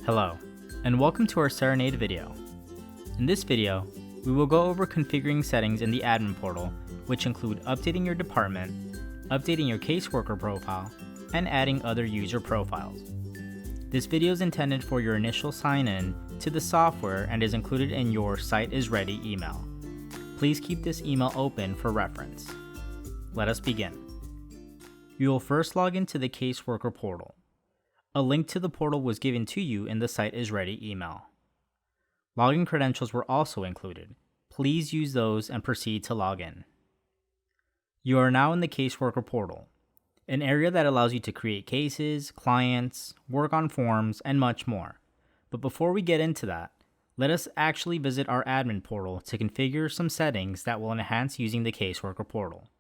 Hello, and welcome to our Cerenade video. In this video, we will go over configuring settings in the admin portal, which include updating your department, updating your caseworker profile, and adding other user profiles. This video is intended for your initial sign-in to the software and is included in your Site is Ready email. Please keep this email open for reference. Let us begin. You will first log into the caseworker portal. A link to the portal was given to you in the Site is Ready email. Login credentials were also included. Please use those and proceed to log in. You are now in the caseworker portal, an area that allows you to create cases, clients, work on forms, and much more. But before we get into that, let us actually visit our admin portal to configure some settings that will enhance using the caseworker portal.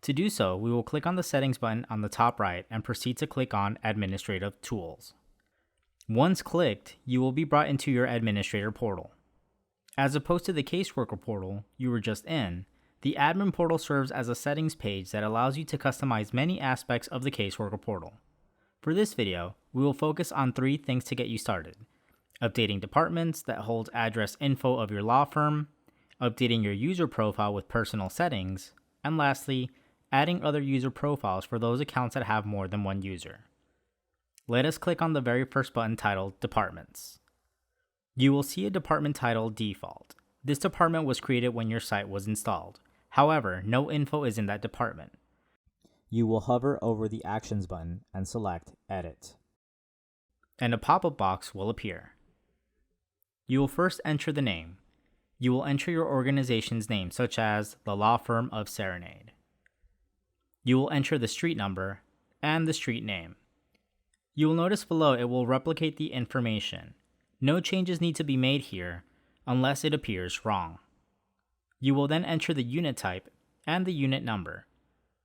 To do so, we will click on the settings button on the top right and proceed to click on Administrative Tools. Once clicked, you will be brought into your administrator portal. As opposed to the caseworker portal you were just in, the admin portal serves as a settings page that allows you to customize many aspects of the caseworker portal. For this video, we will focus on 3 things to get you started: updating departments that hold address info of your law firm, updating your user profile with personal settings, and lastly, adding other user profiles for those accounts that have more than one user. Let us click on the very first button titled Departments. You will see a department titled Default. This department was created when your site was installed. However, no info is in that department. You will hover over the Actions button and select Edit, and a pop-up box will appear. You will first enter the name. You will enter your organization's name, such as the Law Firm of Cerenade. You will enter the street number and the street name. You will notice below it will replicate the information. No changes need to be made here unless it appears wrong. You will then enter the unit type and the unit number.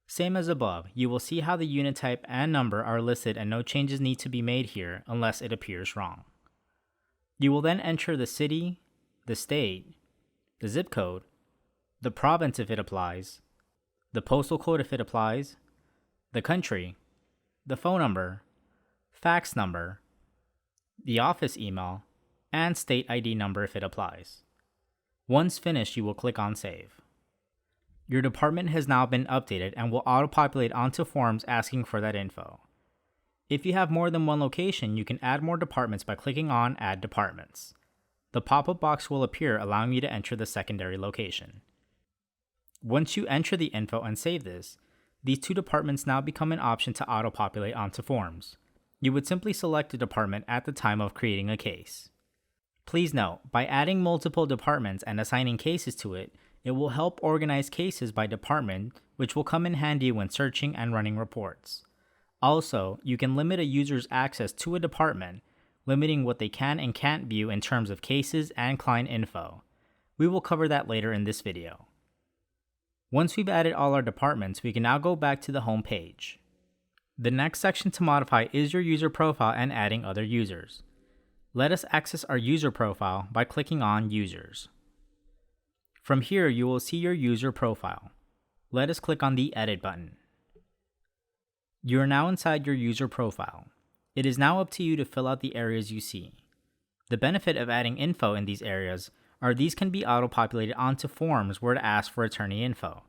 Same as above, you will see how the unit type and number are listed and no changes need to be made here unless it appears wrong. You will then enter the city, the state, the zip code, the province if it applies, the postal code if it applies, the country, the phone number, fax number, the office email, and state ID number if it applies. Once finished, you will click on Save. Your department has now been updated and will auto-populate onto forms asking for that info. If you have more than one location, you can add more departments by clicking on Add Departments. The pop-up box will appear, allowing you to enter the secondary location. Once you enter the info and save this, these 2 departments now become an option to auto-populate onto forms. You would simply select a department at the time of creating a case. Please note, by adding multiple departments and assigning cases to it, it will help organize cases by department, which will come in handy when searching and running reports. Also, you can limit a user's access to a department, limiting what they can and can't view in terms of cases and client info. We will cover that later in this video. Once we've added all our departments, we can now go back to the home page. The next section to modify is your user profile and adding other users. Let us access our user profile by clicking on Users. From here, you will see your user profile. Let us click on the Edit button. You are now inside your user profile. It is now up to you to fill out the areas you see. The benefit of adding info in these areas are these can be auto-populated onto forms where to ask for attorney info.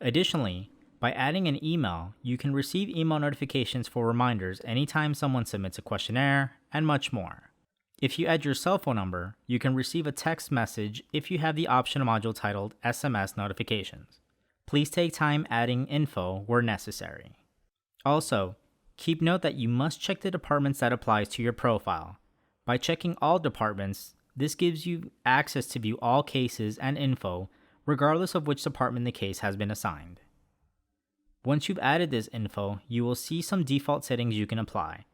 Additionally, by adding an email, you can receive email notifications for reminders anytime someone submits a questionnaire, and much more. If you add your cell phone number, you can receive a text message if you have the option module titled SMS notifications. Please take time adding info where necessary. Also, keep note that you must check the departments that applies to your profile. By checking all departments, this gives you access to view all cases and info, regardless of which department the case has been assigned. Once you've added this info, you will see some default settings you can apply.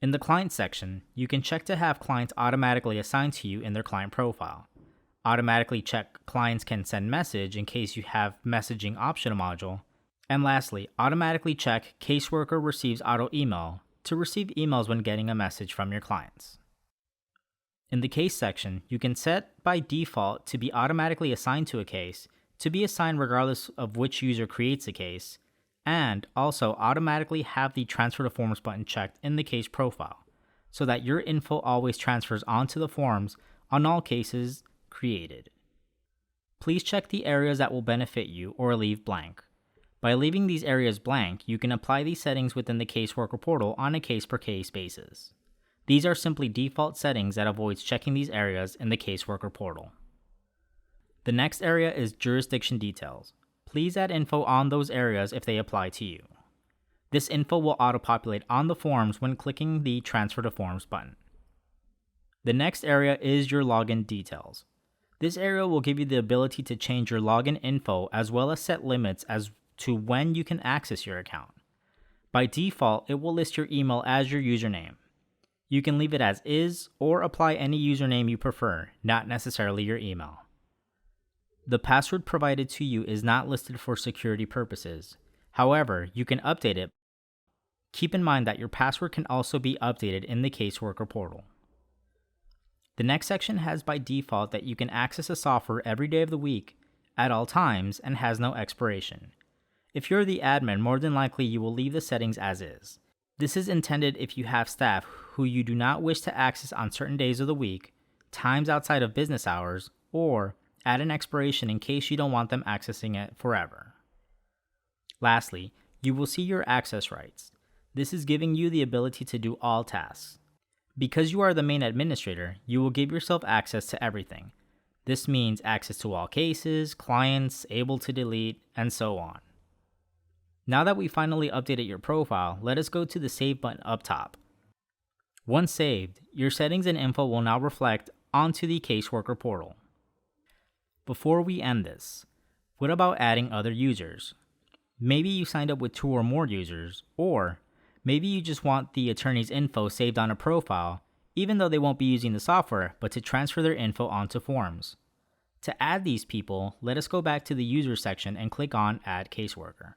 In the Client section, you can check to have clients automatically assigned to you in their client profile. Automatically check clients can send message in case you have messaging optional module. And lastly, automatically check caseworker receives auto email to receive emails when getting a message from your clients. In the Case section, you can set by default to be automatically assigned to a case, to be assigned regardless of which user creates a case, and also automatically have the Transfer to Forms button checked in the case profile. so that your info always transfers onto the forms on all cases created. Please check the areas that will benefit you or leave blank. By leaving these areas blank, you can apply these settings within the caseworker portal on a case-per-case basis. These are simply default settings that avoids checking these areas in the caseworker portal. The next area is jurisdiction details. Please add info on those areas if they apply to you. This info will auto-populate on the forms when clicking the Transfer to Forms button. The next area is your login details. This area will give you the ability to change your login info as well as set limits as to when you can access your account. By default, it will list your email as your username. You can leave it as is or apply any username you prefer, not necessarily your email. The password provided to you is not listed for security purposes. However, you can update it. Keep in mind that your password can also be updated in the caseworker portal. The next section has by default that you can access the software every day of the week, at all times, and has no expiration. If you're the admin, more than likely you will leave the settings as is. This is intended if you have staff who you do not wish to access on certain days of the week, times outside of business hours, or add an expiration in case you don't want them accessing it forever. Lastly, you will see your access rights. This is giving you the ability to do all tasks. Because you are the main administrator, you will give yourself access to everything. This means access to all cases, clients, able to delete, and so on. Now that we finally updated your profile, let us go to the Save button up top. Once saved, your settings and info will now reflect onto the caseworker portal. Before we end this, what about adding other users? Maybe you signed up with 2 or more users, or maybe you just want the attorney's info saved on a profile, even though they won't be using the software, but to transfer their info onto forms. To add these people, let us go back to the user section and click on Add Caseworker.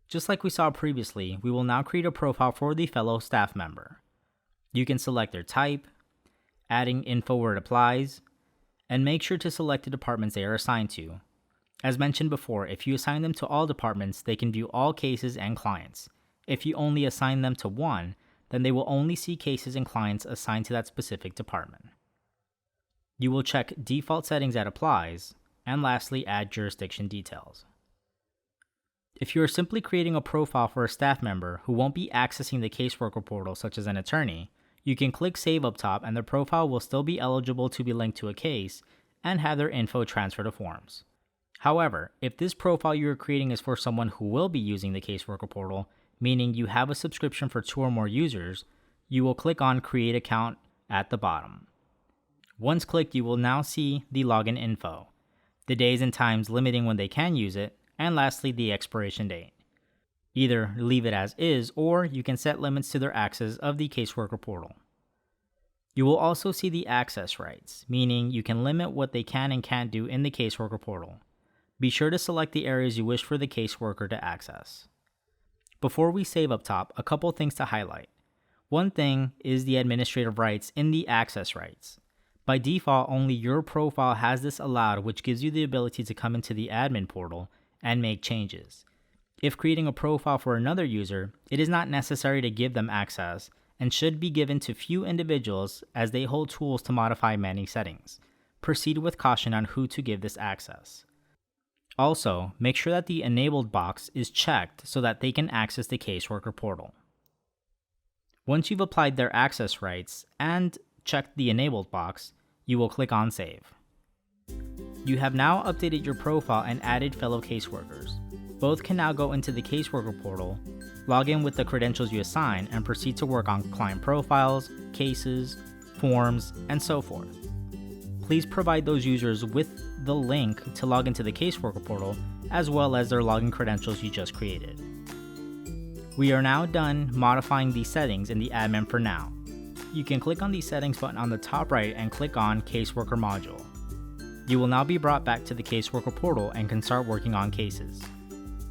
Just like we saw previously, we will now create a profile for the fellow staff member. You can select their type, adding info where it applies, and make sure to select the departments they are assigned to. As mentioned before, if you assign them to all departments, they can view all cases and clients. If you only assign them to one, then they will only see cases and clients assigned to that specific department. You will check default settings that applies, and lastly, add jurisdiction details. If you are simply creating a profile for a staff member who won't be accessing the caseworker portal, such as an attorney, you can click Save up top and their profile will still be eligible to be linked to a case and have their info transferred to forms. However, if this profile you are creating is for someone who will be using the caseworker portal, meaning you have a subscription for 2 or more users, you will click on Create Account at the bottom. Once clicked, you will now see the login info, the days and times limiting when they can use it, and lastly, the expiration date. Either leave it as is, or you can set limits to their access of the caseworker portal. You will also see the access rights, meaning you can limit what they can and can't do in the caseworker portal. Be sure to select the areas you wish for the caseworker to access. Before we save up top, a couple things to highlight. One thing is the administrative rights in the access rights. By default, only your profile has this allowed, which gives you the ability to come into the admin portal and make changes. If creating a profile for another user, it is not necessary to give them access and should be given to few individuals as they hold tools to modify many settings. Proceed with caution on who to give this access. Also, make sure that the enabled box is checked so that they can access the caseworker portal. Once you've applied their access rights and checked the enabled box, you will click on Save. You have now updated your profile and added fellow caseworkers. Both can now go into the caseworker portal, log in with the credentials you assign, and proceed to work on client profiles, cases, forms, and so forth. Please provide those users with the link to log into the caseworker portal, as well as their login credentials you just created. We are now done modifying these settings in the admin for now. You can click on the settings button on the top right and click on Caseworker module. You will now be brought back to the caseworker portal and can start working on cases.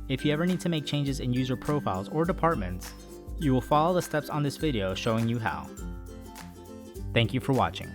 If you ever need to make changes in user profiles or departments, you will follow the steps on this video showing you how. Thank you for watching.